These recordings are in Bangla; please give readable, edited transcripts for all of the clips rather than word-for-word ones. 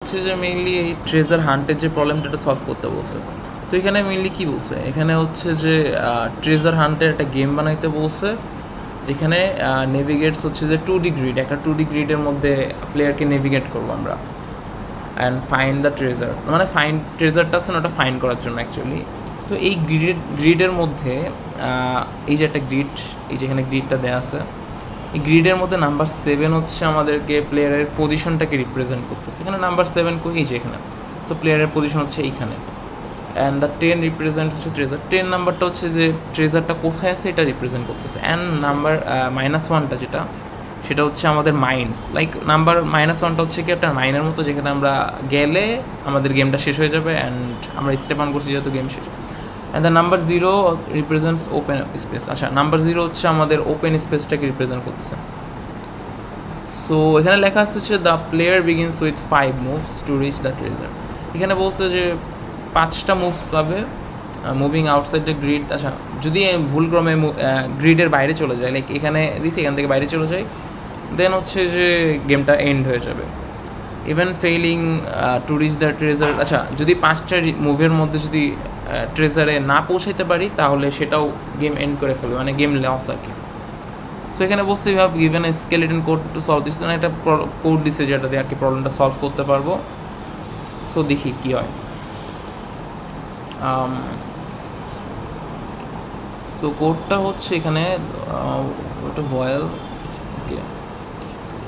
হচ্ছে যে মেইনলি এই ট্রেজার হান্টের যে প্রবলেমটা এটা সলভ করতে বলছে। তো এখানে মেইনলি কী বলছে, এখানে হচ্ছে যে ট্রেজার হান্টের একটা গেম বানাইতে বলছে, যেখানে নেভিগেটস হচ্ছে যে 2D গ্রিড, একটা 2D গ্রিডের মধ্যে প্লেয়ারকে নেভিগেট করবো আমরা, অ্যান্ড ফাইন্ড দ্য ট্রেজার, মানে ফাইন্ড ট্রেজারটা আছে না ওটা ফাইন্ড করার জন্য অ্যাকচুয়ালি। তো এই গ্রিডের মধ্যে এই যে একটা গ্রিড, এই যেখানে গ্রিডটা দেওয়া আছে, এই গ্রিডের মধ্যে নাম্বার 7 হচ্ছে আমাদেরকে প্লেয়ারের পজিশনটাকে রিপ্রেজেন্ট করতেছে। এখানে নাম্বার 7 কই, এই যে এখানে। সো প্লেয়ারের পজিশন হচ্ছে এইখানে, অ্যান্ড দ্য 10 রিপ্রেজেন্ট হচ্ছে ট্রেজার। 10 নাম্বারটা হচ্ছে যে ট্রেজারটা কোথায় আছে এটা রিপ্রেজেন্ট করতেছে, অ্যান্ড নাম্বার -1টা যেটা, সেটা হচ্ছে আমাদের মাইন্ডস। লাইক নাম্বার -1টা হচ্ছে কি একটা মাইনের মতো, যেখানে আমরা গেলে আমাদের গেমটা শেষ হয়ে যাবে, অ্যান্ড আমরা স্টেপ অন করছি যেহেতু গেম শেষ। And the number 0 represents open space. আচ্ছা, নাম্বার 0 হচ্ছে আমাদের ওপেন স্পেসটাকে রিপ্রেজেন্ট করতেছে। সো এখানে লেখা আছে হচ্ছে the player begins with 5 moves to reach the treasure. এখানে বলছে যে 5টা মুভস পাবে মুভিং আউটসাইড দ্য গ্রিড। আচ্ছা, যদি ভুলক্রমে গ্রিডের বাইরে চলে যায়, লাইক এখানে দিছি, এখান থেকে বাইরে চলে যায়, দেন হচ্ছে যে গেমটা এন্ড হয়ে যাবে। Even failing to reach the treasure. আচ্ছা, যদি 5টা মুভের মধ্যে যদি ট্রেজারে না পৌঁছাইতে পারি, তাহলে সেটাও গেম এন্ড করে ফেলবে, মানে গেম লস আর কি। সো এখানে বলছে you have given a skeleton code to solve this, মানে একটা কোড দিচ্ছে যেটা দিয়ে আর কি প্রবলেমটা সলভ করতে পারবো। সো দেখি কী হয়। সো কোডটা হচ্ছে এখানে ওটা ভয়েল, ওকে।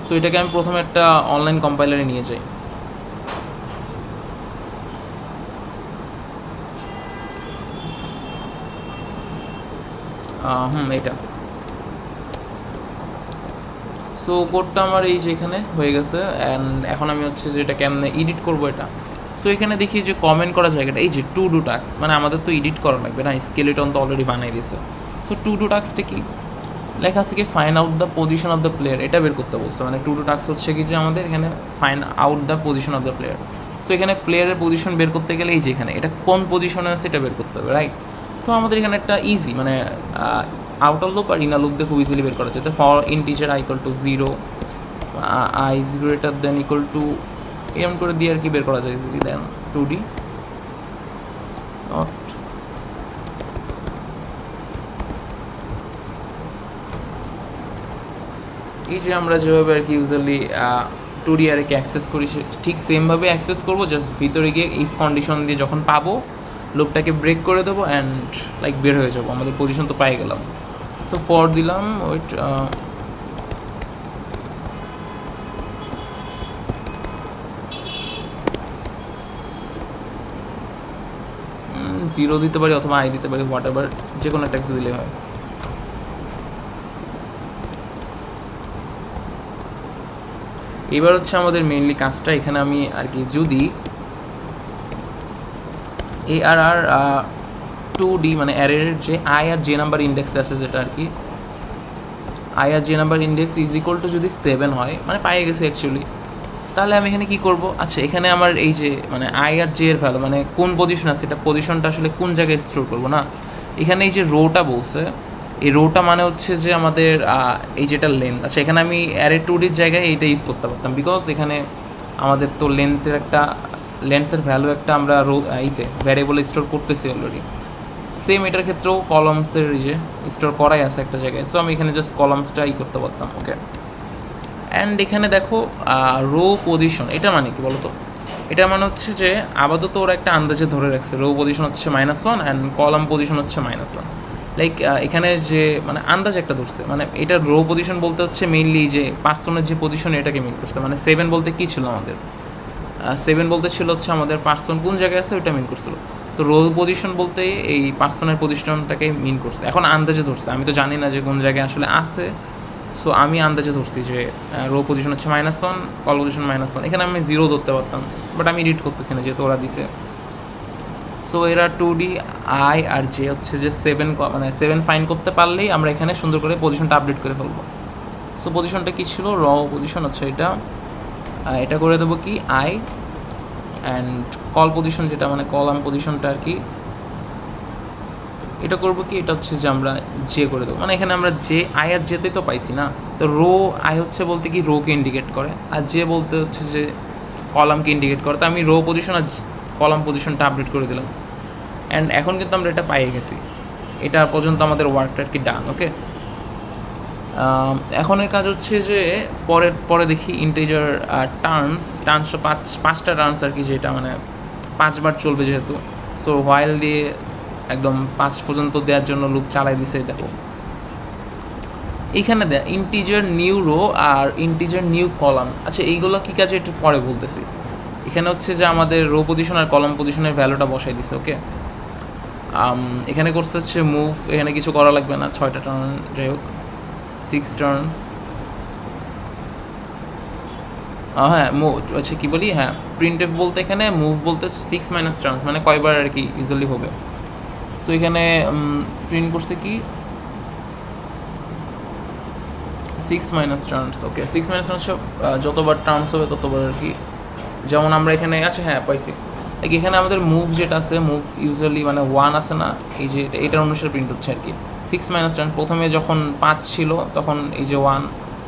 সো এটাকে আমি প্রথমে একটা অনলাইন কম্পাইলারে নিয়ে যাই। এটা। সো কোডটা আমার এই যে এখানে হয়ে গেছে, অ্যান্ড এখন আমি হচ্ছে যে এটা কেমনে এডিট করবো এটা। সো এখানে দেখি যে কমেন্ট করা জায়গাটা, এই যে টু ডু টাস্ক, মানে আমাদের তো এডিট করা লাগবে না, স্কেলেটন তো অলরেডি বানাই দিয়েছে। সো টু ডু টাস্কটা কি লেখা আছে কি, find out the position of the player, এটা বের করতে বলছে। মানে টু ডু টাস্ক হচ্ছে কি যে আমাদের এখানে find out the position of the player. So এখানে প্লেয়ারের পজিশন বের করতে গেলে এই যে এখানে এটা কোন পজিশনে আছে এটা বের করতে হবে, রাইট। তো আমাদের এখানে একটা ইজি, মানে আউটার লুপ আর ইনার লুপ দিয়ে খুব ইজিলি বের করা যায়। তো for integer i = 0, i is greater than equal to m করে দিয়ে আর কি বের করা যায় ইজিলি। দেন 2D এই যে আমরা যেভাবে আর কি ইউজুয়ালি 2D অ্যারেকে অ্যাক্সেস করি, ঠিক সেমভাবে অ্যাক্সেস করবো, জাস্ট ভিতরে গিয়ে ইফ কন্ডিশন দিয়ে যখন পাবো লুপটাকে ব্রেক করে দেবো, অ্যান্ড লাইক বের হয়ে যাবো, আমাদের পজিশন তো পাই গেলাম। সো ফর দিলাম ওইট 0 দিতে পারি অথবা i দিতে পারি, হোয়াট এভার, যে কোনো একটা কিছু দিলে হয়। এবার হচ্ছে আমাদের মেইনলি কাজটা, এখানে আমি আর কি যদি ARR 2D মানে অ্যারের যে i আর j নাম্বার ইন্ডেক্সে আছে, যেটা আর কি i আর j number index is equal to যদি 7 হয়, মানে পাইয়ে গেছে অ্যাকচুয়ালি, তাহলে আমি এখানে কী করবো। আচ্ছা, এখানে আমার এই যে মানে i আর j এর ভ্যালু, মানে কোন পজিশন আছে, এটা পজিশনটা আসলে কোন জায়গায় স্টোর করবো না। এখানে এই যে রোটা বলছে, এই রোটা মানে হচ্ছে যে আমাদের এই যেটা লেন্থ। আচ্ছা, এখানে আমি অ্যারে 2Dর জায়গায় এইটা ইউজ করতে পারতাম, বিকজ এখানে আমাদের তো লেন্থের ভ্যালু একটা আমরা এইতে ভ্যারিয়েবলে স্টোর করতেছি অলরেডি। সেম এটার ক্ষেত্রেও কলামসের এই যে স্টোর করাই আছে একটা জায়গায়। সো আমি এখানে জাস্ট কলামসটা করতে পারতাম, ওকে। অ্যান্ড এখানে দেখো রো পজিশন, এটা মানে কি বলো তো, এটা মানে হচ্ছে যে আপাতত ওরা একটা আন্দাজে ধরে রাখছে রো পজিশন হচ্ছে -1 অ্যান্ড কলাম পজিশন হচ্ছে -1। লাইক এখানে যে মানে আন্দাজ একটা ধরছে, মানে এটা রো পজিশন বলতে হচ্ছে মেইনলি যে পার্সনের যে পজিশন এটাকে মিন করছে। মানে 7 বলতে কী ছিল আমাদের, 7 বলতে ছিল হচ্ছে আমাদের পার্সন কোন জায়গায় আছে ওইটা মিন করছিল। তো রো পজিশন বলতে এই পার্সনের পজিশনটাকে মিন করছে। এখন আন্দাজে ধরছে, আমি তো জানি না যে কোন জায়গায় আসলে আছে। সো আমি আন্দাজে ধরছি যে রো পজিশন হচ্ছে -1, কল পজিশন -1। এখানে আমি 0 ধরতে পারতাম, বাট আমি এডিট করতেছি না যেহেতু ওরা দিছে। সো এরা 2D i আর j হচ্ছে যে 7, মানে 7 ফাইন করতে পারলেই আমরা এখানে সুন্দর করে পজিশনটা আপডেট করে ফেলবো। সো পজিশনটা কী ছিল, র পজিশন হচ্ছে এটা করে দেবো কি i, অ্যান্ড কল পজিশন যেটা মানে কলাম পজিশনটা আর কি এটা করবো কি, এটা হচ্ছে যে আমরা জে করে দেবো। মানে এখানে আমরা জে আই আর জেতে তো পাইছি না, তো রো আই হচ্ছে বলতে কি রোকে ইন্ডিকেট করে, আর জে বলতে হচ্ছে যে কলামকে ইন্ডিকেট করে। তো আমি রো পজিশন আর কলাম পজিশনটা আপডেট করে দিলাম, অ্যান্ড এখন কিন্তু আমরা এটা পাইয়ে গেছি। এটা পর্যন্ত আমাদের ওয়ার্কটা আর কি ডান। ওকে, এখনের কাজ হচ্ছে যে পরে দেখি ইন্টিজার টার্নসটা পাঁচটা টার্নস আর কি, যেটা মানে 5 বার চলবে যেহেতু। সো হোয়াইল দিয়ে একদম 5 পর্যন্ত দেওয়ার জন্য লুপ চালাই দিছে। দেখো এইখানে দেয় ইন্টিজার নিউ রো আর ইন্টিজার নিউ কলাম। আচ্ছা এইগুলো কী কাজে একটু পরে বলতেছি। এখানে হচ্ছে যে আমাদের রো পজিশন আর কলাম পজিশনের ভ্যালুটা বসাই দিছে। ওকে, এখানে করতে হচ্ছে মুভ, এখানে কিছু করা লাগবে না, 6টা টার্ন, যাই হোক 6 টার্নস। হ্যাঁ আচ্ছা কী বলি, হ্যাঁ প্রিন্টএফ বলতে এখানে মুভ বলতে 6 মাইনাস টার্নস, মানে কয়বার আর কি ইউজুয়ালি হবে। সো এখানে প্রিন্ট করছে কি 6 মাইনাস টার্নস। ওকে, 6 মাইনাস টার্নস যতবার টার্নস হবে ততবার আর কি। যেমন আমরা এখানে, আচ্ছা হ্যাঁ পাইছি, এখানে আমাদের মুভ যেটা আছে, মুভ ইউজুয়ালি মানে 1 আছে না, এই যে এটার অনুসারে প্রিন্ট হচ্ছে আর কি। 6 মাইনাস টার্ন প্রথমে যখন 5 ছিল তখন এই যে 1,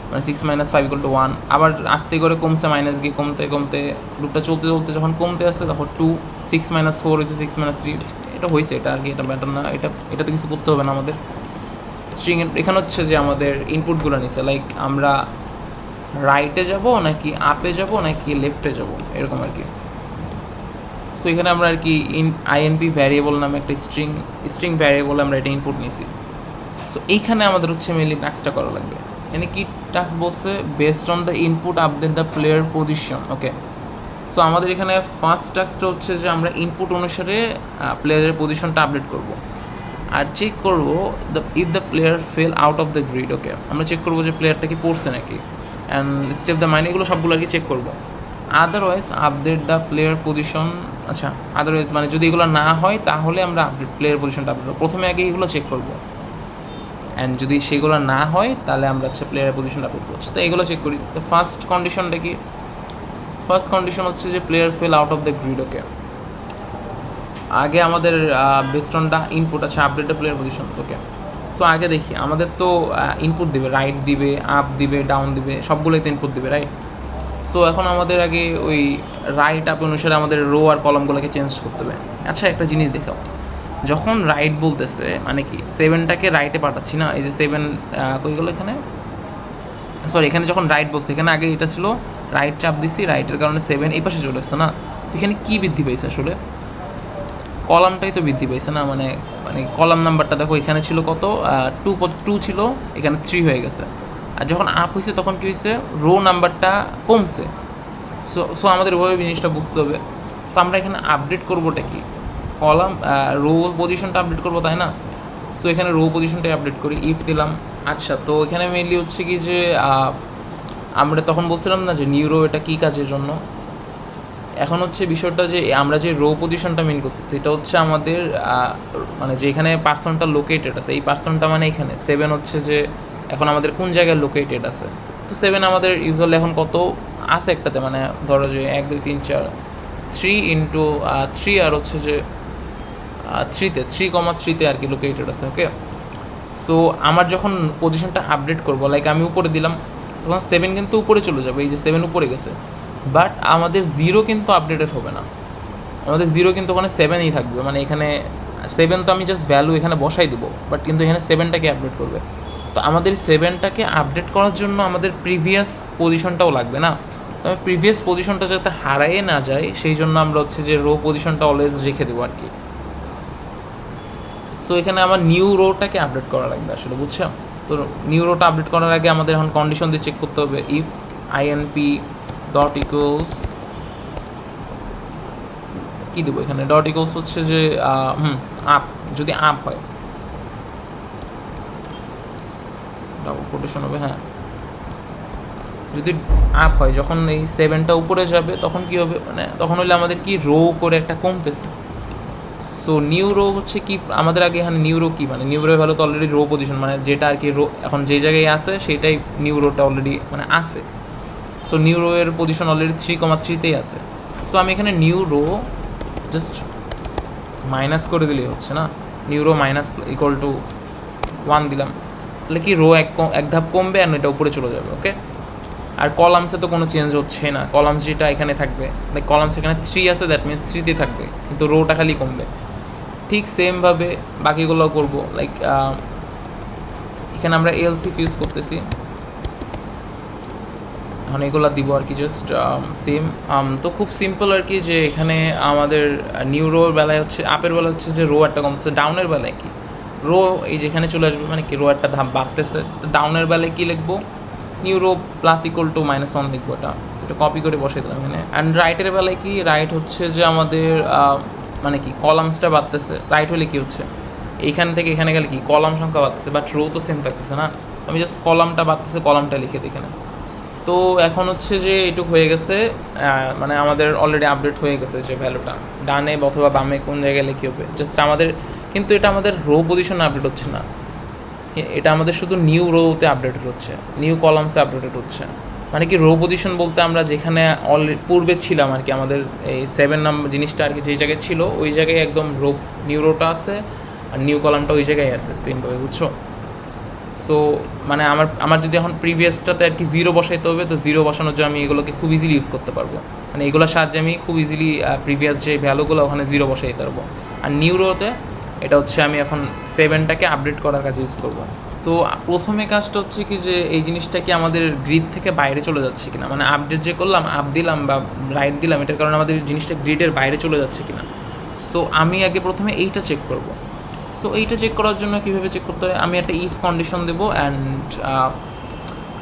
মানে 6 মাইনাস 5 ইকুয়াল টু 1। আবার আস্তে করে কমছে, মাইনাস গিয়ে কমতে কমতে লুপটা চলতে চলতে যখন কমতে আসছে তখন 2, 6 মাইনাস 4 হয়েছে, 6 মাইনাস 3, এটা হয়েছে। এটা আর কি, এটা ব্যাটার না, এটা তো কিছু করতে হবে না আমাদের। স্ট্রিং এখানে হচ্ছে যে আমাদের ইনপুটগুলো নিছে, লাইক আমরা রাইটে যাব নাকি আপে যাব নাকি লেফটে যাব, এরকম আর কি। সো এখানে আমরা আর কি আইএনপি ভ্যারিয়েবল নামে একটা স্ট্রিং ভ্যারিয়েবল আমরা এটা ইনপুট নিয়েছি। সো এইখানে আমাদের হচ্ছে মেনলি টাস্কটা করা লাগবে। এখানে কি টাস্ক বলছে, based on the input update the player position. Okay, so আমাদের এখানে ফার্স্ট টাস্কটা হচ্ছে যে আমরা ইনপুট অনুসারে প্লেয়ারের পজিশনটা আপডেট করব, আর চেক করব if the player fell out of the grid. Okay, আমরা চেক করবো যে প্লেয়ারটা কি পড়ছে নাকি, অ্যান্ড স্টেপ দ্য মাইন, এগুলো সবগুলো আর কি চেক করবো। Otherwise update the player position. আচ্ছা, আদারওয়াইজ মানে যদি এগুলো না হয় তাহলে আমরা আপডেট প্লেয়ার পজিশনটা আপডেট করবো। প্রথমে আগে এগুলো চেক করবো, অ্যান্ড যদি সেগুলো না হয় তাহলে আমরা হচ্ছে প্লেয়ারের পজিশনটা আপডেট করছি। তো এগুলো চেক করি। তো ফার্স্ট কন্ডিশনটা কি, ফার্স্ট কন্ডিশন হচ্ছে যে player fell out of the grid. Okay, আগে আমাদের বেসড অন দ্য ইনপুট আছে update the player position. Okay, so আগে দেখি আমাদের তো ইনপুট দিবে, রাইট দিবে, আপ দিবে, ডাউন দিবে, সবগুলোই তো ইনপুট দিবে, রাইট। সো এখন আমাদের আগে ওই রাইট আপ অনুসারে আমাদের রো আর কলামগুলোকে চেঞ্জ করতে হবে। আচ্ছা একটা জিনিস দেখাও, যখন রাইট বলতেছে মানে কি 7টাকে রাইটে পাঠাচ্ছি না, এই যে 7 কই গেলো এখানে, সরি এখানে যখন রাইট বলছে এখানে আগে এটা ছিল রাইট চাপ দিছি, রাইটের কারণে 7 এই পাশে চলে এসছে না। তো এখানে কী বৃদ্ধি পাইছে আসলে, কলামটাই তো বৃদ্ধি পাইছে না, মানে মানে কলাম নাম্বারটা দেখো এখানে ছিল কত 2 ছিল, এখানে 3 হয়ে গেছে। আর যখন আপ হয়েছে তখন কী হয়েছে, রো নাম্বারটা কমছে। সো আমাদের ওভাবে জিনিসটা বুঝতে হবে। তো আমরা এখানে আপডেট করবোটা কি, কলাম রো পজিশনটা আপডেট করবো, তাই না। সো এখানে রো পজিশনটাই আপডেট করি, ইফ দিলাম। আচ্ছা, তো এখানে মেনলি হচ্ছে কি যে আমরা তখন বলছিলাম না যে নিউ রো এটা কী কাজের জন্য। এখন হচ্ছে বিষয়টা যে আমরা যে রো পজিশনটা মেন করতেছি এটা হচ্ছে আমাদের মানে যেখানে পার্সনটা লোকেটেড আছে, এই পার্সনটা মানে এখানে 7 হচ্ছে যে এখন আমাদের কোন জায়গায় লোকেটেড আছে। তো 7 আমাদের ইউজুয়ালি এখন কত আছে একটাতে, মানে ধরো যে 1 2 3 4 3 ইন্টু 3 আর হচ্ছে যে 3তে 3,3তে আর কি লোকেটেড আছে। ওকে, সো আমার যখন পজিশনটা আপডেট করবো, লাইক আমি উপরে দিলাম, তখন 7 কিন্তু উপরে চলে যাবে, এই যে 7 উপরে গেছে। বাট আমাদের 0 কিন্তু আপডেটেড হবে না, আমাদের 0 কিন্তু ওখানে 7ই থাকবে, মানে এখানে 7 তো আমি জাস্ট ভ্যালু এখানে বসাই দিব, বাট কিন্তু এখানে 7টাকে আপডেট করবে। তো আমাদের 7টাকে আপডেট করার জন্য আমাদের প্রিভিয়াস পজিশনটাও লাগবে না। তো আমি প্রিভিয়াস পজিশনটা যাতে হারাইয়ে না যায় সেই জন্য আমরা হচ্ছে যে রো পজিশনটা অলওয়েজ রেখে দেবো আর কি। সো এখানে আমার নিউ রোটাকে আপডেট করা লাগবে আসলে, বুঝছো। তো নিউ রোটা আপডেট করার আগে আমাদের এখন কন্ডিশন দিয়ে চেক করতে হবে, ইফ আইএনপি ডট ইকুয়ালস কী দেবো এখানে, ডট ইকুয়ালস হচ্ছে যে আপ, যদি আপ হয় ডাবল কোটেশন হবে, হ্যাঁ যদি আপ হয়, যখন এই 7টা উপরে যাবে তখন কি হবে, মানে তখন হলে আমাদের কি রো করে একটা কমতেছে। সো নিউ রো হচ্ছে কি আমাদের আগে এখানে নিউ রো কি, মানে নিউ রো ভ্যালু তো অলরেডি রো পজিশন, মানে যেটা আর কি রো এখন যে জায়গায় আছে সেটাই নিউ রোটা অলরেডি মানে আছে। সো নিউ রো এর পজিশন অলরেডি 3,3তেই আছে। সো আমি এখানে নিউ রো জাস্ট মাইনাস করে দিলেই হচ্ছে না, new rho minus equal to 1 দিলাম, তাহলে কি রো এক ধাপ কমবে আর এটা উপরে চলে যাবে। ওকে, আর কলামসে তো কোনো চেঞ্জ হচ্ছে না, কলামস যেটা এখানে থাকবে, লাইক কলামস এখানে 3 আছে, দ্যাট মিনস 3তে থাকবে, কিন্তু রোটা খালি কমবে। ঠিক সেমভাবে বাকিগুলো করবো, লাইক এখানে আমরা এলসিফ ইউজ করতেছি, এখন এগুলো দিব আর কি, জাস্ট সেম। তো খুব সিম্পল আর কি, যে এখানে আমাদের নিউ রোর বেলায় হচ্ছে, আপের বেলা হচ্ছে যে রো একটা কমতেছে, ডাউনের বেলায় কি রো এই যেখানে চলে আসবে, মানে কি রো একটা ধাপ বাড়তেছে। তো ডাউনের বেলায় কী লিখবো, new rho plus equal to -1 লিখবো, এটা কপি করে বসে দিলাম এখানে। অ্যান্ড রাইটের বেলায় কি, রাইট হচ্ছে যে আমাদের মানে কি কলামসটা বাড়তেছে, রাইট হলে কি হচ্ছে এইখান থেকে এখানে গেলে কি কলাম সংখ্যা বাড়তেছে, বাট রো তো সেম থাকতেছে না, আমি জাস্ট কলামটা বাড়তেছে, কলামটা লিখে দিই এখানে। তো এখন হচ্ছে যে এটুক হয়ে গেছে, মানে আমাদের অলরেডি আপডেট হয়ে গেছে যে ভ্যালুটা ডানে অথবা বামে কোন জায়গায় লিখে হবে, জাস্ট আমাদের, কিন্তু এটা আমাদের রো পজিশনে আপডেট হচ্ছে না, এটা আমাদের শুধু নিউ রোতে আপডেটেড হচ্ছে, নিউ কলামসে আপডেটেড হচ্ছে। মানে কি রো পজিশন বলতে আমরা যেখানে অলরেডি পূর্বে ছিলাম আর কি, আমাদের এই 7 নাম্বার জিনিসটা আর কি যেই জায়গায় ছিল ওই জায়গায় একদম রো, নিউ রোটা আছে আর নিউ কলামটা ওই জায়গায় আছে সেমভাবে, বুঝছো? সো মানে আমার যদি এখন প্রিভিয়াসটাতে আর কি 0 বসাইতে হবে, তো 0 বসানোর জন্য আমি এগুলোকে খুব ইজিলি ইউজ করতে পারবো, মানে এগুলোর সাহায্যে আমি খুব ইজিলি প্রিভিয়াস যে ভ্যালুগুলো ওখানে 0 বসাইতে পারবো। আর নিউ রোতে এটা হচ্ছে আমি এখন 7টাকে আপডেট করার কাজে ইউজ করবো। সো প্রথমে কাজটা হচ্ছে কি, যে এই জিনিসটা কি আমাদের গ্রিড থেকে বাইরে চলে যাচ্ছে কিনা, মানে আপডেট যে করলাম, আপ দিলাম বা রাইট দিলাম, এটার কারণে আমাদের জিনিসটা গ্রিডের বাইরে চলে যাচ্ছে কিনা। সো আমি আগে প্রথমে এইটা চেক করব। সো এইটা চেক করার জন্য কীভাবে চেক করতে হয়, আমি একটা ইফ কন্ডিশন দেবো। অ্যান্ড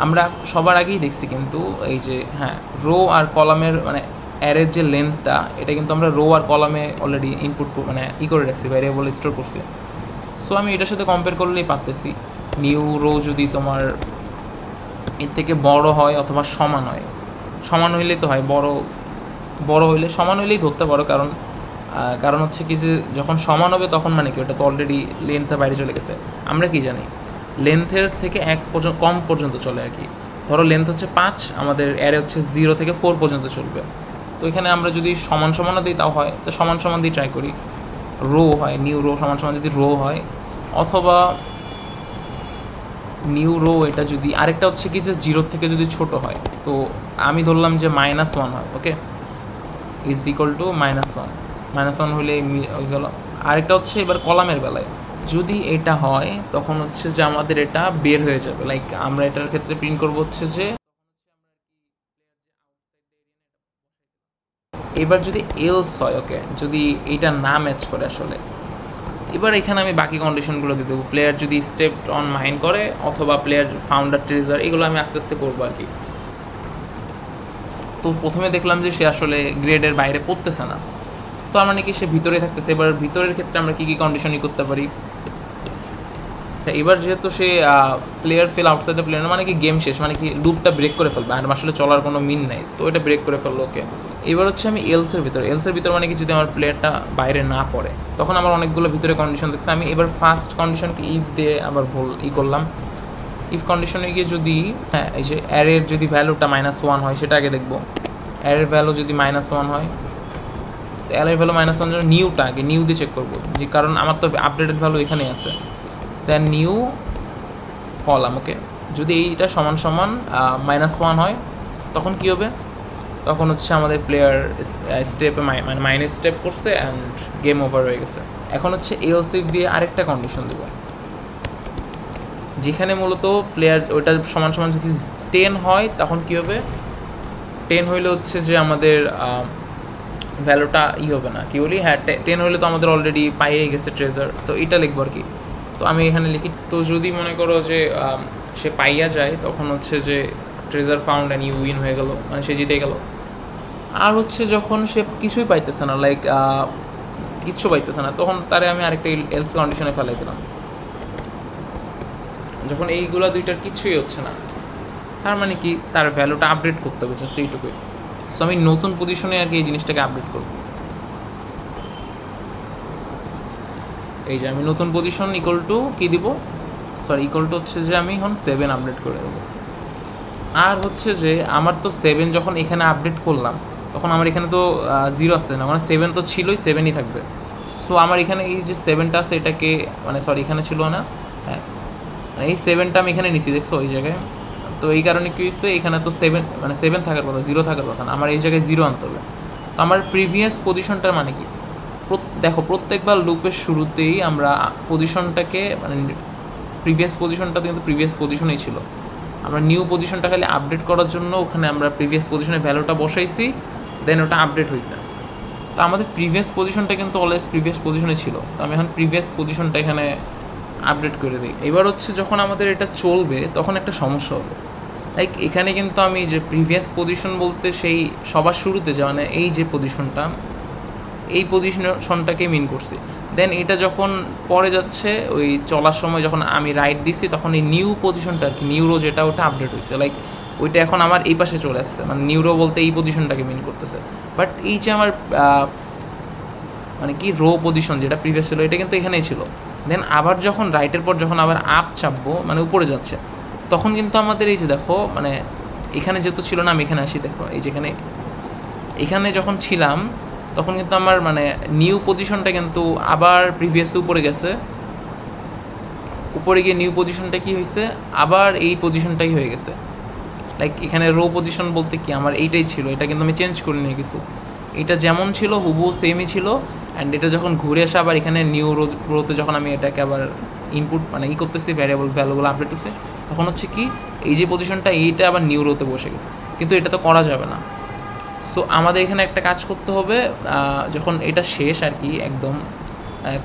আমরা সবার আগেই দেখছি কিন্তু এই যে হ্যাঁ, রো আর কলামের মানে অ্যারের যে লেন্থটা, এটা কিন্তু আমরা রো আর কলামে অলরেডি ইনপুট মানে করে রাখছি, ভ্যারিয়েবল স্টোর করছি। সো আমি এটার সাথে কম্পেয়ার করলেই পারতেছি, নিউ রো যদি তোমার এর থেকে বড় হয় অথবা সমান হয়, সমান হইলেই তো হয়, বড় হইলে সমান হইলেই ধরতে পারো, কারণ হচ্ছে কি যে যখন সমান হবে তখন মানে কি ওটা তো অলরেডি লেন্থের বাইরে চলে গেছে। আমরা কি জানি লেন্থের থেকে 1 কম পর্যন্ত চলে আর কি, ধরো লেন্থ হচ্ছে 5, আমাদের অ্যারে হচ্ছে 0 থেকে 4 পর্যন্ত চলবে। তো এখানে আমরা যদি সমান সমানও দিই তাও হয়, তো সমান সমান দিয়ে ট্রাই করি, রো হয় নিউ রো সমান সমান যদি রো হয়, অথবা নিউ রো এটা যদি আরেকটা হচ্ছে কি যে 0 থেকে যদি ছোট হয়, তো আমি ধরলাম যে -1 হয়, ওকে, ইজ ইকুয়াল টু -1 হলে ওই গেল। আরেকটা হচ্ছে এবার কলামের বেলায় যদি এটা হয় তখন হচ্ছে যে আমাদের এটা বের হয়ে যাবে, লাইক আমরা এটার ক্ষেত্রে প্রিন্ট করবো হচ্ছে যে, এবার যদি এলস হয়, ওকে, যদি এটা না ম্যাচ করে আসলে, এবার এখানে আমি বাকি কন্ডিশনগুলো দিয়ে দেবো, প্লেয়ার যদি স্টেপ অন মাইন করে অথবা প্লেয়ার ফাউন্ডার ট্রেজার, এগুলো আমি আস্তে আস্তে করবো আর কি। তো প্রথমে দেখলাম যে সে আসলে গ্রেডের বাইরে পড়তেছে না, তো আর মানে কি সে ভিতরে থাকতেছে। এবার ভিতরের ক্ষেত্রে আমরা কী কী কন্ডিশনই করতে পারি, এবার যেহেতু সে player fell outside the player, মানে কি গেম শেষ, মানে কি লুপটা ব্রেক করে ফেলবে, আর আসলে চলার কোনো মিন নাই, তো এটা ব্রেক করে ফেললো, ওকে। এবার হচ্ছে আমি এলসের ভিতর মানে কি যদি আমার প্লেয়ারটা বাইরে না পড়ে, তখন আমার অনেকগুলো ভিতরে কন্ডিশন দেখছে। আমি এবার ফার্স্ট কন্ডিশনকে ইফ দিয়ে আবার করলাম, ইফ কন্ডিশনে গিয়ে যদি হ্যাঁ এই যে অ্যারের যদি ভ্যালুটা -1 হয় সেটা আগে দেখবো, অ্যারের ভ্যালু যদি -1 হয়, তো অ্যারের ভ্যালু -1 জন্য নিউটা আগে নিউ দিয়ে চেক করবো, যে কারণ আমার তো আপডেটেড ভ্যালু এখানেই আছে, দেন নিউ কলাম, ওকে। যদি এইটা সমান সমান -1 হয় তখন কী হবে, তখন হচ্ছে আমাদের প্লেয়ার স্টেপে মানে মাইনাস স্টেপ করছে অ্যান্ড গেম ওভার হয়ে গেছে। এখন হচ্ছে এলসিফ দিয়ে আরেকটা কন্ডিশন দেবো, যেখানে মূলত প্লেয়ার ওইটা সমান সমান যদি 10 হয় তখন কী হবে, 10 হইলে হচ্ছে যে আমাদের ভ্যালুটা হবে না, কী বলি, হ্যাঁ 10 হইলে তো আমাদের অলরেডি পাইয়ে গেছে ট্রেজার, তো এটা লিখবো আর কি। তো আমি এখানে লিখি, তো যদি মনে করো যে সে পাইয়া যায় তখন হচ্ছে যে treasure found and you win হয়ে গেল, মানে সে জিতে গেল। আর হচ্ছে যখন সে কিছুই পাইতেছে না, লাইক কিচ্ছু পাইতেছে না, তখন তারে আমি আরেকটা এলস কন্ডিশনে ফেলাই দিলাম, যখন এইগুলো দুইটার কিছুই হচ্ছে না, তার মানে কি তার ভ্যালুটা আপডেট করতে হবে, জাস্ট এইটুকুই। সো আমি নতুন পজিশনে আর কি এই জিনিসটাকে আপডেট করব, এই যে আমি নতুন পজিশন ইকুয়াল টু কী দিব, ইকুয়াল টু হচ্ছে যে আমি এখন 7 আপডেট করে দেবো। আর হচ্ছে যে আমার তো 7 যখন এখানে আপডেট করলাম তখন আমার এখানে তো 0 আসতে না, মানে 7 তো ছিলই, 7ই থাকবে। সো আমার এখানে এই যে 7টা আছে এটাকে, মানে এখানে ছিল না, হ্যাঁ মানে এই 7টা আমি এখানে নিছি, দেখছো ওই জায়গায় তো এই কারণে কী হচ্ছে, এখানে তো 7 মানে 7 থাকার কথা, 0 থাকার কথা না, আমার এই জায়গায় 0 আনতে হবে। তো আমার প্রিভিয়াস পজিশনটার মানে কি, দেখো প্রত্যেকবার লুপের শুরুতেই আমরা পজিশনটাকে মানে প্রিভিয়াস পজিশনটা কিন্তু প্রিভিয়াস পজিশনেই ছিল, আমরা নিউ পজিশনটা খালি আপডেট করার জন্য ওখানে আমরা প্রিভিয়াস পজিশনের ভ্যালুটা বসাইছি, দেন ওটা আপডেট হয়েছে। তো আমাদের প্রিভিয়াস পজিশনটা কিন্তু অলওয়েজ প্রিভিয়াস পজিশনে ছিল, তো আমি এখন প্রিভিয়াস পজিশনটা এখানে আপডেট করে দিই। এবার হচ্ছে যখন আমাদের এটা চলবে তখন একটা সমস্যা হবে, লাইক এখানে কিন্তু আমি যে প্রিভিয়াস পজিশন বলতে সেই সবার শুরুতে যে মানে এই যে পজিশনটা, এই পজিশনটাকে মিন করছি, দেন এটা যখন পরে যাচ্ছে ওই চলার সময় যখন আমি রাইট দিছি তখন এই নিউ পজিশনটা আর কি, নিউরো যেটা ওটা আপডেট হয়েছে, লাইক ওইটা এখন আমার এই পাশে চলে আসছে, মানে নিউরো বলতে এই পজিশনটাকে মিন করতেছে। বাট এই যে আমার মানে কি রো পজিশন যেটা প্রিভিয়াস ছিল এটা কিন্তু এখানেই ছিল, দেন আবার যখন রাইটের পর যখন আবার আপ চাপবো মানে উপরে যাচ্ছে, তখন কিন্তু আমাদের এই যে দেখো মানে এখানে যেহেতু ছিল না, আমি এখানে আসি, দেখো এই যেখানে এখানে যখন ছিলাম তখন কিন্তু আমার মানে নিউ পজিশনটা কিন্তু আবার প্রিভিয়াসে উপরে গেছে, উপরে গিয়ে নিউ পজিশনটা কি হয়েছে, আবার এই পজিশনটাই হয়ে গেছে। লাইক এখানে রো পজিশন বলতে কি আমার এইটাই ছিল, এটা কিন্তু আমি চেঞ্জ করিনি কিছু, এটা যেমন ছিল হুবহু সেমই ছিল। অ্যান্ড এটা যখন ঘুরে আসে আবার এখানে নিউ রোতে যখন আমি এটাকে আবার ইনপুট মানে ই করতেছি, ভ্যালুগুলো আপডেট হচ্ছে, তখন হচ্ছে কি এই যে পজিশনটা এইটা আবার নিউ রোতে বসে গেছে, কিন্তু এটা তো করা যাবে না। সো আমাদের এখানে একটা কাজ করতে হবে, যখন এটা শেষ আর কি একদম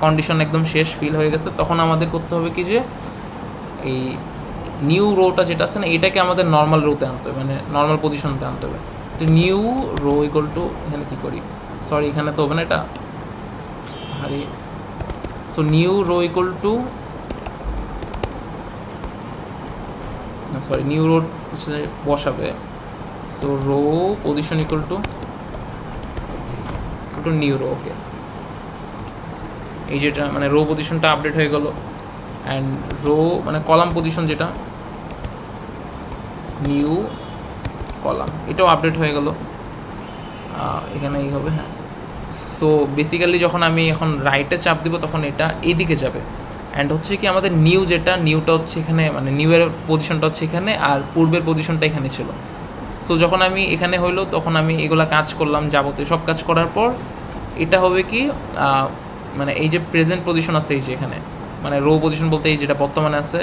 কন্ডিশন একদম শেষ ফিল হয়ে গেছে, তখন আমাদের করতে হবে কি যে এই নিউ রোটা যেটা আছে না এটাকে আমাদের নর্মাল রোতে আনতে হবে, মানে নর্মাল পজিশনতে আনতে হবে। তো নিউ রো ইকুয়াল টু এখানে কী করি, সরি এখানে তো হবে না এটা, আরে so new row equal to sorry new row হচ্ছে বসাবে, so row position equal to new row, okay এই যেটা মানে রো পজিশনটা আপডেট হয়ে গেল, অ্যান্ড রো মানে কলাম পজিশন যেটা নিউ কলাম এটাও আপডেট হয়ে গেল, এখানে এই হবে। হ্যাঁ, সো বেসিক্যালি যখন আমি এখন রাইটে চাপ দিব তখন এটা এইদিকে যাবে, অ্যান্ড হচ্ছে কি আমাদের নিউ যেটা নিউটা হচ্ছে এখানে মানে নিউয়ের পজিশনটা হচ্ছে এখানে আর পূর্বের পজিশনটা এখানে ছিল। সো যখন আমি এখানে হইলো তখন আমি এগুলা কাজ করলাম, যাবতীয় সব কাজ করার পর এটা হবে কি মানে এই যে প্রেজেন্ট পজিশন আছে এই যে এখানে মানে রো পজিশন বলতে এই যেটা বর্তমানে আছে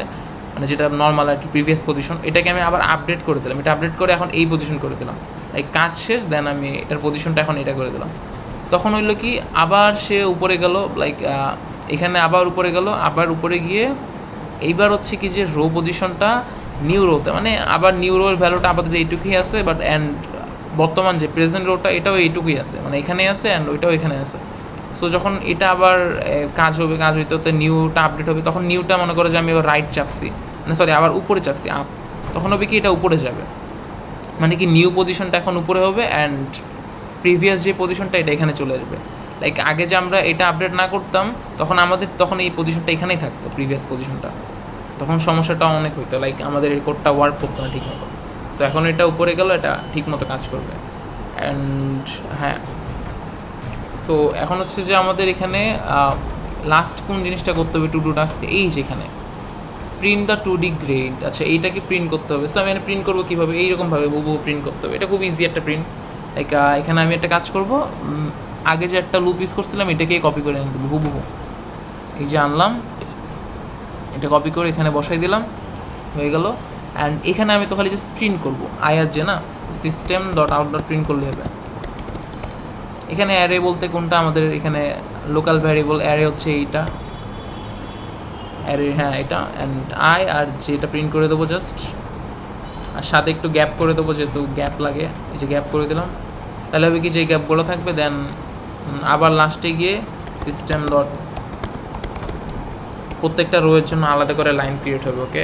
মানে যেটা নর্মাল আর কি প্রিভিয়াস পজিশন, এটাকে আমি আবার আপডেট করে দিলাম, এটা আপডেট করে এখন এই পজিশন করে দিলাম, লাইক কাজ শেষ, দেন আমি এটার পজিশনটা এখন এটা করে দিলাম। তখন হইলো কি আবার সে উপরে গেল, লাইক এখানে আবার উপরে গেল, আবার উপরে গিয়ে এইবার হচ্ছে কি যে রো পজিশনটা নিউ রোতে মানে আবার নিউ রোর ভ্যালুটা আপাতত এইটুকুই আছে, বাট অ্যান্ড বর্তমান যে প্রেজেন্ট রোটা এটাও এইটুকুই আছে, মানে এখানেই আছে অ্যান্ড ওইটাও এখানে আছে। সো যখন এটা আবার কাজ হবে, কাজ হইতে হতে নিউটা আপডেট হবে, তখন নিউটা মনে করো যে আমি আবার রাইট চাপছি মানে সরি আবার উপরে চাপছি আপ, তখন হবে কি এটা উপরে যাবে, মানে কি নিউ পজিশনটা এখন উপরে হবে অ্যান্ড প্রিভিয়াস যে পজিশনটা এটা এখানে চলে আসবে। লাইক আগে যে আমরা এটা আপডেট না করতাম তখন আমাদের তখন এই পজিশনটা এখানেই থাকতো প্রিভিয়াস পজিশনটা, তখন সমস্যাটা অনেক হইতো, লাইক আমাদের এই কোডটা ওয়ার্ক করতো না ঠিক মতো। সো এখন এটা উপরে গেল, এটা ঠিক মতো কাজ করবে। অ্যান্ড হ্যাঁ, সো এখন হচ্ছে যে আমাদের এখানে লাস্ট কোন জিনিসটা করতে হবে টু ডু টাস্ক, এই যেখানে প্রিন্ট দ্য 2D গ্রেড, আচ্ছা এইটাকে প্রিন্ট করতে হবে। সো আমি এখানে প্রিন্ট করবো কীভাবে, এইরকমভাবে হুবহু প্রিন্ট করতে হবে, এটা খুব ইজি একটা প্রিন্ট। লাইক এখানে আমি একটা কাজ করব, আগে যে একটা লুপ ইউজ করছিলাম এটাকেই কপি করে এনে দেবো হুবহু, এই যে আনলাম এটা কপি করে এখানে বসাই দিলাম, হয়ে গেল। অ্যান্ড এখানে আমি তো খালি জাস্ট প্রিন্ট করবো আয়ার যে না system dot out dot print করলে হবে। এখানে অ্যারে বলতে কোনটা আমাদের এখানে লোকাল ভ্যারিয়েবল অ্যারে হচ্ছে এইটা অ্যারে, হ্যাঁ এটা, অ্যান্ড আই আর যেটা প্রিন্ট করে দেবো জাস্ট, আর সাথে একটু গ্যাপ করে দেবো যেহেতু গ্যাপ লাগে, এই যে গ্যাপ করে দিলাম, তাহলে হবে কি যে গ্যাপগুলো থাকবে। দেন আবার লাস্টে গিয়ে সিস্টেম ডট প্রত্যেকটা রোয়ের জন্য আলাদা করে লাইন ক্রিয়েট হবে। ওকে,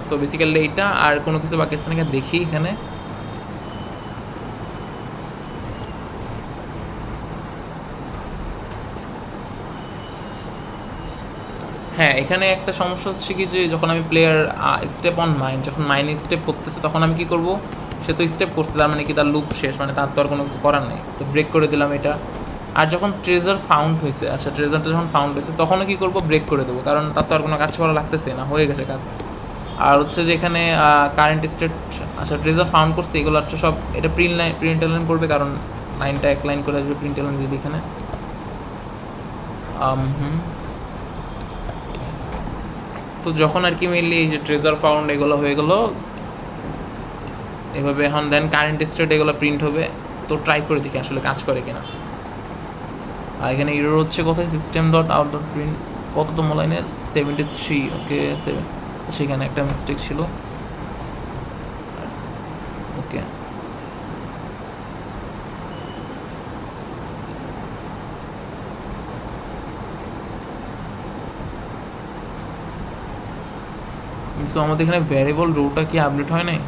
সো বেসিক্যালি এইটা আর কোনো কিছু বাকি আছে নাকি দেখি এখানে। হ্যাঁ, এখানে একটা সমস্যা হচ্ছে কি যে যখন আমি প্লেয়ার স্টেপ অন মাইন্ড, যখন মাইনে স্টেপ করতেছে তখন আমি কী করবো, সে তো স্টেপ করছে তার মানে কি তার লুপ শেষ, মানে তার তো আর কোনো কিছু করার নেই, তো ব্রেক করে দিলাম এটা। আর যখন ট্রেজার ফাউন্ড হয়েছে, আচ্ছা ট্রেজারটা যখন ফাউন্ড হয়েছে তখনও কী করবো, ব্রেক করে দেবো, কারণ তার তো আর কোনো কাজ করা লাগতেছে না, হয়ে গেছে কাজ। আর হচ্ছে যে এখানে কারেন্ট স্টেট, আচ্ছা ট্রেজার ফাউন্ড করছে এগুলো হচ্ছে সব, এটা প্রিন্ট লাইন পড়বে কারণ লাইনটা এক লাইন করে আসবে, প্রিন্ট লাইন দিয়ে এখানে তো যখন আর কি মেনলি এই যে ট্রেজার ফাউন্ড এগুলো হয়ে গেলো এভাবে, এখন দেন কারেন্ট স্টেট এগুলো প্রিন্ট হবে। তো ট্রাই করে দেখি আসলে কাজ করে কিনা। আর এখানে এরর হচ্ছে কোথায়, system dot out dot print কততম লাইনে 73, ওকে 7, সেখানে একটা মিস্টেক ছিল, ওকে সো আমাদের এখানে ভ্যারিয়েবল রোটা কি আপডেট হয় নাই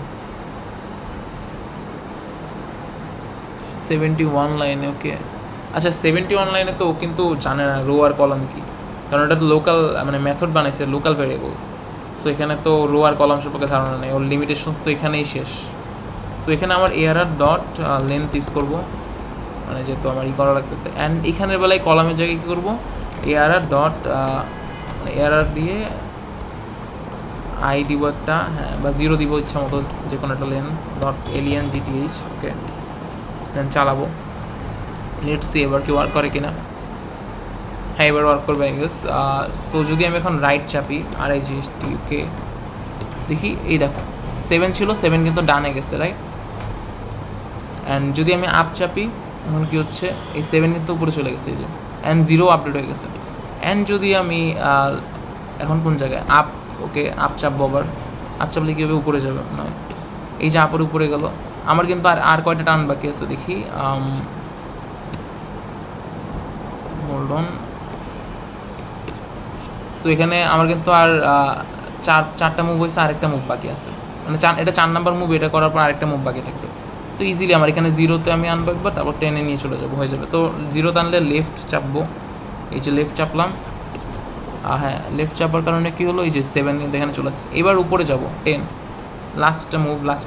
71 লাইনে, ওকে আচ্ছা 71 লাইনে তো ও কিন্তু জানে না রো আর কলাম কি, কারণ এটা তো লোকাল মানে মেথড বানাইছে লোকাল ভ্যারিয়েবল। সো এখানে তো রো আর কলাম সম্পর্কে ধারণা নেই, ওর লিমিটেশনস তো এখানেই শেষ। সো এখানে আমার এআরআর ডট লেন্থ ইউজ করবো, মানে যেহেতু আমার করা লাগতেছে। অ্যান্ড এখানের বেলায় কলামের জায়গায় কী করবো, এআরআর ডট এআরআর দিয়ে আই দিব একটা, হ্যাঁ বা 0 দিব ইচ্ছা মতো, যে কোনো একটা লেন ডট এলিয়ান জিটিএইচ, ওকে দেন চালাবো। লেটস সি এবার কি ওয়ার্ক করে কিনা। হ্যাঁ এবার ওয়ার্ক করবে আই গেস। সো যদি আমি এখন রাইট চাপি আর এই জিনিসটি, ওকে দেখি এই দেখো 7 ছিল, 7 কিন্তু ডানে গেছে রাইট। অ্যান্ড যদি আমি আপ চাপি এখন কি হচ্ছে, এই 7 কিন্তু উপরে চলে গেছে এই যে, অ্যান্ড 0 আপডেট হয়ে গেছে। অ্যান্ড যদি আমি এখন কোন জায়গায় আপ, ওকে আপ চাপবো, আবার আপ চাপলে কীভাবে উপরে যাবে নয়, এই যে আপের উপরে গেল। আমার কিন্তু আর কয়টা টান বাকি আছে দেখি, হোল্ড অন। সো এখানে আমার কিন্তু আর চারটা মুভ হয়েছে, আরেকটা মুভ বাকি আছে, মানে এটা 4 নাম্বার মুভ, এটা করার পর আরেকটা মুভ বাকি থাকবে। তো ইজিলি আমার এখানে 0-তে আমি আনবো একবার, তারপর 10-এ নিয়ে চলে যাবো, হয়ে যাবে। তো 0-তে আনলে লেফট চাপবো, এই যে লেফট চাপলাম, হ্যাঁ লেফট চাপার কারণে কী হলো, এই যে 7 কিন্তু এখানে চলে আসছে। এবার উপরে যাব 10, লাস্ট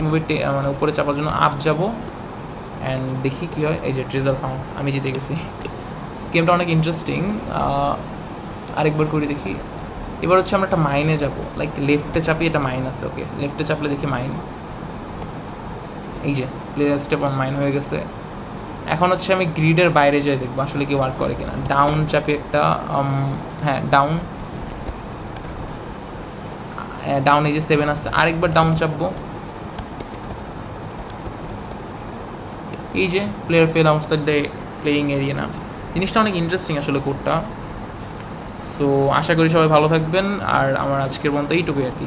মুভে মানে উপরে চাপার জন্য আপ যাব। অ্যান্ড দেখি কী হয়, এই যে ট্রেজার ফাউন্ড, আমি জিতে গেছি। গেমটা অনেক ইন্টারেস্টিং, আরেকবার করে দেখি। এবার হচ্ছে আমরা একটা মাইনে যাব, লাইক লেফটে চাপি, এটা মাইন আছে, ওকে লেফটে চাপলে দেখি মাইন, এই যে প্লেয়ার স্টেপ অন মাইন হয়ে গেছে। এখন হচ্ছে আমি গ্রিডের বাইরে যেয়ে দেখবো আসলে কি ওয়ার্ক করে কিনা। ডাউন চাপি একটা, হ্যাঁ ডাউন এই যে 7 আসছে, আরেকবার ডাউন চাপবো, এই যে player fell outside the playing area. না জিনিসটা অনেক ইন্টারেস্টিং আসলে কোডটা। সো আশা করি সবাই ভালো থাকবেন, আর আমার আজকের পর্যন্ত এইটুকুই আর কি।